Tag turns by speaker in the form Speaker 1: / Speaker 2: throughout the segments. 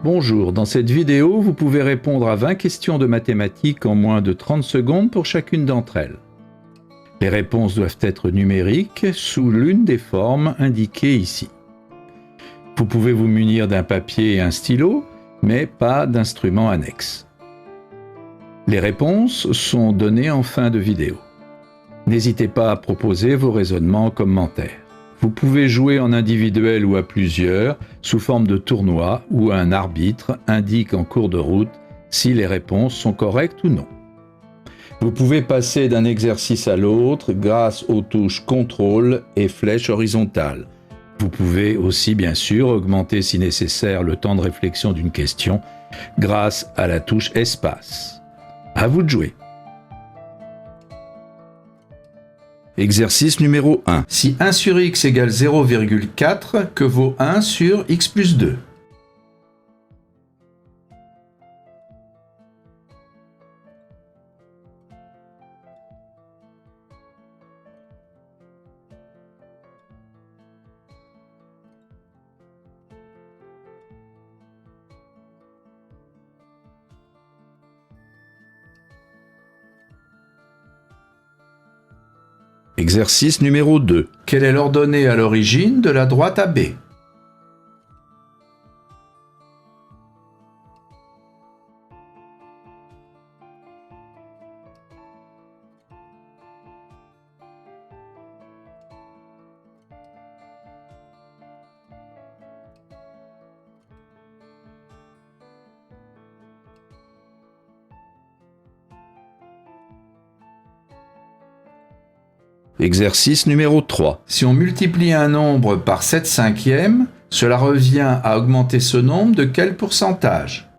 Speaker 1: Bonjour, dans cette vidéo, vous pouvez répondre à 20 questions de mathématiques en moins de 30 secondes pour chacune d'entre elles. Les réponses doivent être numériques sous l'une des formes indiquées ici. Vous pouvez vous munir d'un papier et un stylo, mais pas d'instrument annexe. Les réponses sont données en fin de vidéo. N'hésitez pas à proposer vos raisonnements en commentaire. Vous pouvez jouer en individuel ou à plusieurs, sous forme de tournoi où un arbitre indique en cours de route si les réponses sont correctes ou non. Vous pouvez passer d'un exercice à l'autre grâce aux touches contrôle et flèche horizontale. Vous pouvez aussi bien sûr augmenter si nécessaire le temps de réflexion d'une question grâce à la touche espace. À vous de jouer. Exercice numéro 1. Si 1 sur x égale 0,4, que vaut 1 sur x plus 2? Exercice numéro 2. Quelle est l'ordonnée à l'origine de la droite AB? Exercice numéro 3. Si on multiplie un nombre par 7/5, cela revient à augmenter ce nombre de quel pourcentage?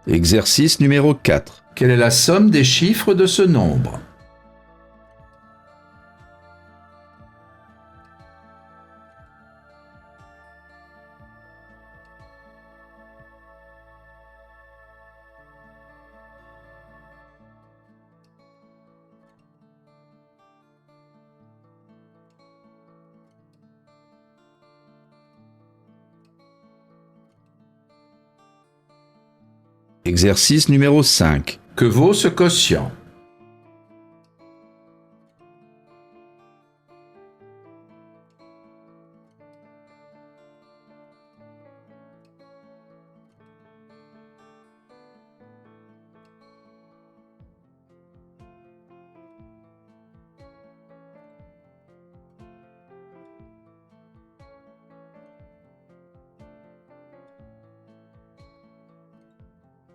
Speaker 1: Exercice numéro 4. Quelle est la somme des chiffres de ce nombre? Exercice numéro 5. Que vaut ce quotient?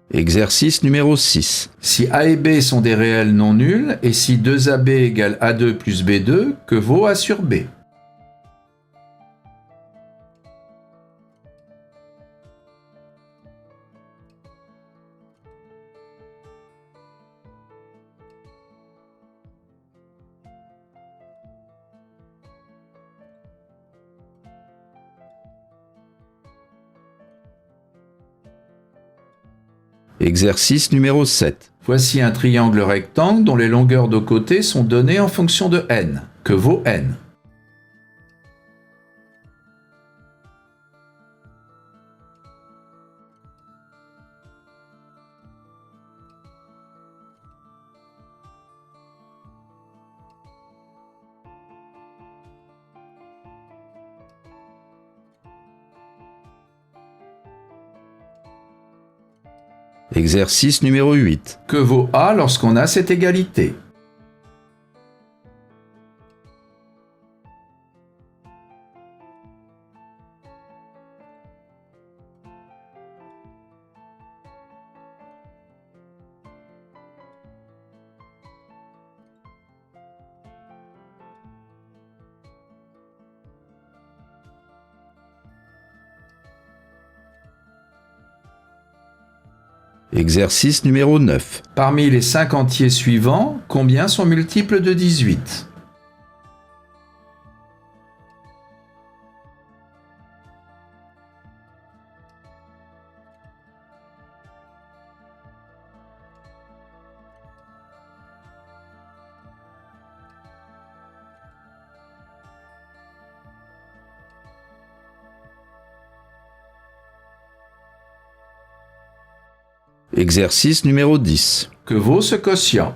Speaker 1: Exercice numéro 6. Si A et B sont des réels non nuls et si 2AB égale A2 plus B2, que vaut A sur B? Exercice numéro 7. Voici un triangle rectangle dont les longueurs de côté sont données en fonction de n. Que vaut n? Exercice numéro 8. Que vaut A lorsqu'on a cette égalité? Exercice numéro 9. Parmi les 5 entiers suivants, combien sont multiples de 18? Exercice numéro 10. Que vaut ce quotient?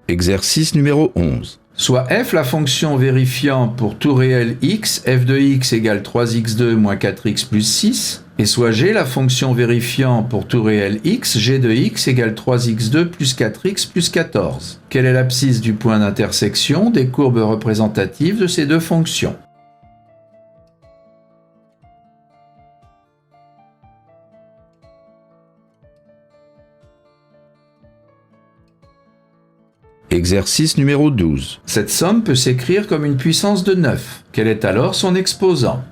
Speaker 1: Exercice numéro 11. Soit f la fonction vérifiant pour tout réel x, f de x égale 3x2 moins 4x plus 6, et soit g la fonction vérifiant pour tout réel x, g de x égale 3x2 plus 4x plus 14. Quelle est l'abscisse du point d'intersection des courbes représentatives de ces deux fonctions? Exercice numéro 12. Cette somme peut s'écrire comme une puissance de 9. Quel est alors son exposant?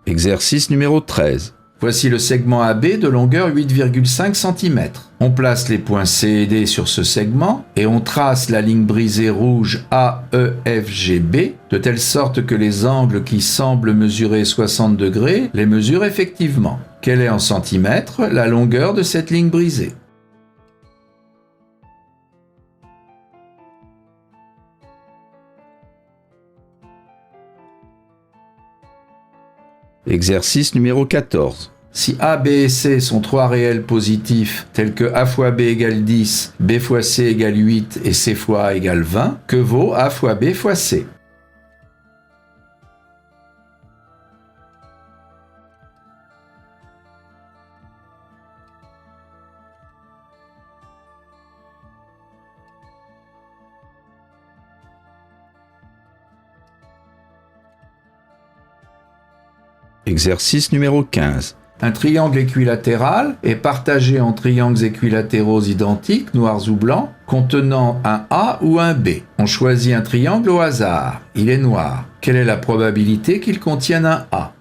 Speaker 1: Exercice numéro 13. Voici le segment AB de longueur 8,5 cm. On place les points C et D sur ce segment et on trace la ligne brisée rouge AEFGB de telle sorte que les angles qui semblent mesurer 60 degrés les mesurent effectivement. Quelle est en centimètres la longueur de cette ligne brisée? Exercice numéro 14. Si A, B et C sont trois réels positifs tels que A fois B égale 10, B fois C égale 8 et C fois A égale 20, que vaut A fois B fois C? Exercice numéro 15. Un triangle équilatéral est partagé en triangles équilatéraux identiques, noirs ou blancs, contenant un A ou un B. On choisit un triangle au hasard. Il est noir. Quelle est la probabilité qu'il contienne un A?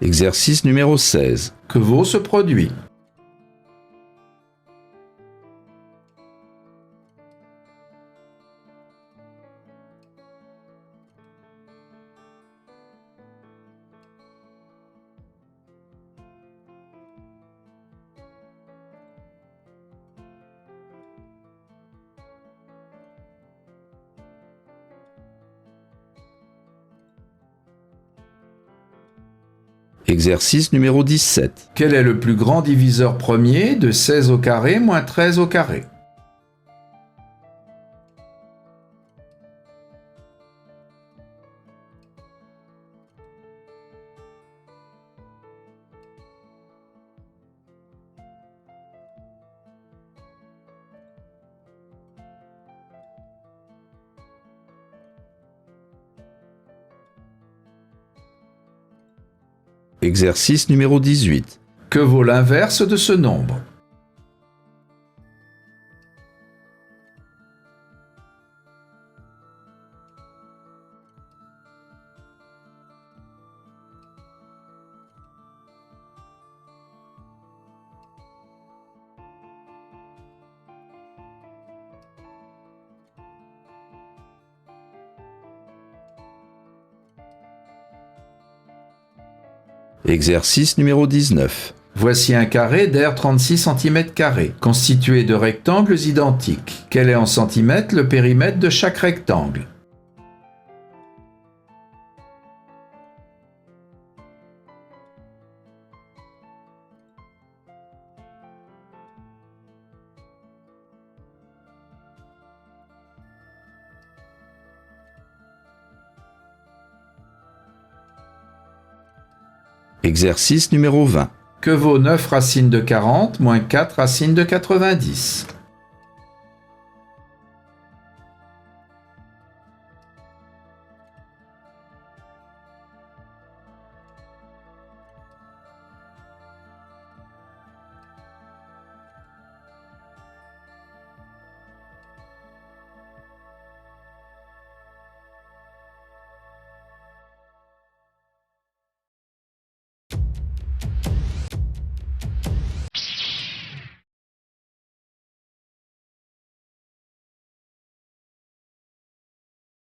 Speaker 1: Exercice numéro 16. Que vaut ce produit? Exercice numéro 17. Quel est le plus grand diviseur premier de 16 au carré moins 13 au carré? Exercice numéro 18. Que vaut l'inverse de ce nombre? Exercice numéro 19. Voici un carré d'aire 36 cm², constitué de rectangles identiques. Quel est en centimètres le périmètre de chaque rectangle? Exercice numéro 20. Que vaut 9 racines de 40 moins 4 racines de 90?